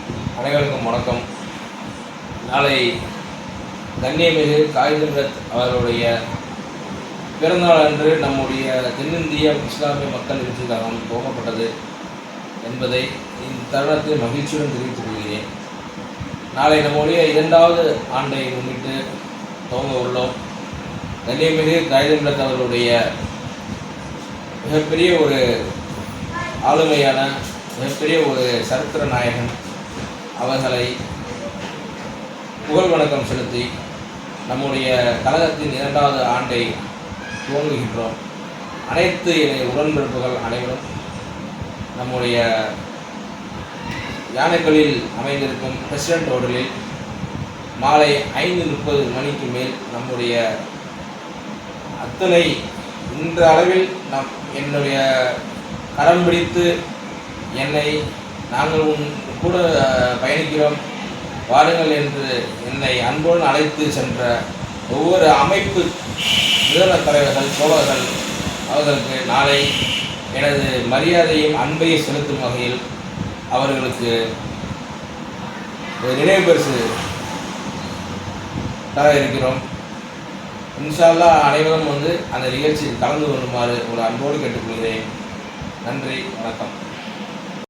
அனைவருக்கும் வணக்கம். நாளை கண்ணியமிகு காயிதுமில்லத் அவர்களுடைய பிறந்தநாள் அன்று நம்முடைய தென்னிந்திய இஸ்லாமிய மக்கள் எழுச்சிக்காக துவங்கப்பட்டது என்பதை இந்த தருணத்தில் மகிழ்ச்சியுடன் தெரிவித்துக் கொள்கிறேன். நாளை நம்முடைய 2வது ஆண்டை முன்னிட்டு துவங்க உள்ளோம். கண்ணியமிகு காயிதுமில்லத் அவர்களுடைய மிகப்பெரிய ஒரு ஆளுமையான மிகப்பெரிய ஒரு சரித்திர நாயகன் அவர்களை புகழ் வணக்கம் செலுத்தி நம்முடைய கழகத்தின் 2வது ஆண்டை துவங்குகின்றோம். அனைத்து உடன்பிறப்புகள் அனைவரும் நம்முடைய யானைகளில் அமைந்திருக்கும் பிரசிடென்ட் ஹோட்டலில் மாலை 5:30 மணிக்கு மேல் நம்முடைய அத்தனை இன்ற அளவில் என்னுடைய கரம் பிடித்து என்னை நாங்கள் கூட பயணிக்கிறோம் வாருங்கள் என்று என்னை அன்போடு அழைத்து சென்ற ஒவ்வொரு அமைப்பு நிறுவன தலைவர்கள் தோழர்கள் அவர்களுக்கு நாளை எனது மரியாதையும் அன்பையும் செலுத்தும் வகையில் அவர்களுக்கு ஒரு நினைவு பரிசு தர இருக்கிறோம். இன்ஷா அல்லாஹ் அனைவரும் அந்த நிகழ்ச்சியில் கலந்து கொள்ளுமாறு ஒரு அன்போடு கேட்டுக்கொள்கிறேன். நன்றி, வணக்கம்.